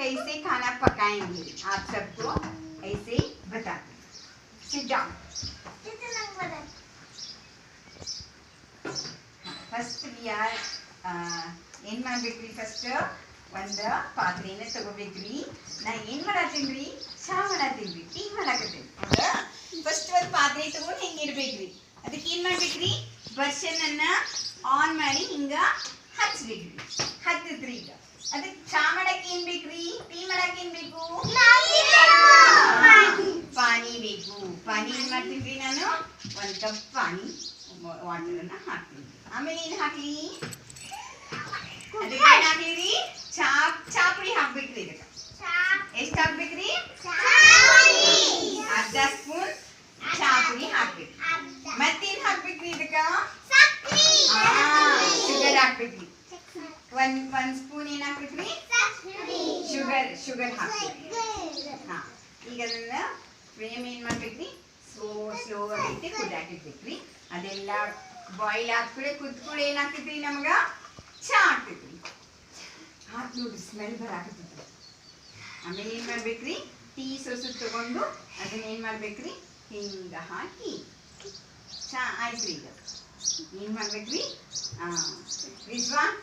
कैसे खाना पकाएंगे आप सबको ऐसे बताते sit down first we are ಏನು ಮಾಡ್ಬೇಕ್ರಿ ಫಸ್ಟ್ ಒಂದು ಪಾತ್ರೆನ ತಗೋಬೇಕ್ರಿ ನಾ ಏನು ಮಾಡತ್ತೀನಿ ಚಹಾ ಮಾಡತ್ತೀನಿ ಟೀ ಮಾಡಾಕತ್ತೀನಿ ಹೌದಾ ಫಸ್ಟ್ ಒಂದು ಪಾತ್ರೆ ತಗೊಂಡು ಹಿಂಗೆ ಇಡ್ಬೇಕ್ರಿ ಅದಕ್ಕೆ ಏನು ಮಾಡ್ಬೇಕ್ರಿ ಬರ್ಷನನ್ನ ಆನ್ ಮಾಡಿ ಹಿಂಗೆ ಹಚ್ಬೇಕ್ರಿ ಹತ್ತಿದ್ರಿ ಈಗ ಅದಕ್ಕೆ ಚಹಾ ಮಾಡಕ್ಕೆ ಏನು ಬೇಕ್ರಿ ಟೀ ಮಾಡಕ್ಕೆ ಏನು ಬೇಕು ಪಾನಿ ಬೇಕು ಪಾನಿ ಏನು ಮಾಡ್ತೀನಿ ನಾನು ಒಂದು ಕಪ್ ಪಾನಿ ವಾಟರನ್ನ ಹಾಕ್ತೀನಿ ಆಮೇಲೆ ಏನು ಹಾಕ್ಲಿ ಅದಕ್ಕೆ ಏನು ಹಾಕ್ಲಿ ಚಾ ಪುಡಿ ಹಾಕ್ಬೇಕ್ರಿ ಇದಕ್ಕೆ ಎಷ್ಟು ಹಾಕ್ಬೇಕ್ರಿ ಅರ್ಧ ಸ್ಪೂನ್ ಚಾ ಪುಡಿ ಹಾಕ್ಬೇಕು ಮತ್ತೇನು ಹಾಕ್ಬೇಕ್ರಿ ಇದಕ್ಕೆ ಶುಗರ್ ಹಾಕ್ಬೇಕ್ರಿ ಒಂದ್ ಸ್ಪೂನ್ ಏನು ಹಾಕ್ಬೇಕ್ರಿ ಶುಗರ್ ಹಾಕ್ಬೇಕ್ರಿ ಹಾ ಈಗ ಅದನ್ನ ಫ್ಲೇಮ್ ಏನು ಮಾಡ್ಬೇಕ್ರಿ ಸ್ಲೋ ಐತಿ ಕುದಾಕಿರ್ಬೇಕ್ರಿ ಅದೆಲ್ಲ ಬಾಯ್ಲ್ ಆದ್ಕೂಡೆ ಕುದ್ಕೂಡೆ ಏನಾಗ್ತೈತ್ರಿ ನಮ್ಗೆ ಚಹಾ ಆಗ್ತೈತ್ರಿ ಹಾಕಿ ನೋಡಿ ಸ್ಮೆಲ್ ಬರಾಕತ್ತೈತ್ರಿ ಆಮೇಲೆ ಏನು ಮಾಡ್ಬೇಕ್ರಿ ಟೀ ಸೊಸು ತಗೊಂಡು ಅದನ್ನ ಏನು ಮಾಡ್ಬೇಕ್ರಿ ಹಿಂಗೆ ಹಾಕಿ ಚಹಾ ಆಯ್ತ್ರಿ ಈಗ ಏನು ಮಾಡ್ಬೇಕ್ರಿ ರಿಜ್ವಾನ್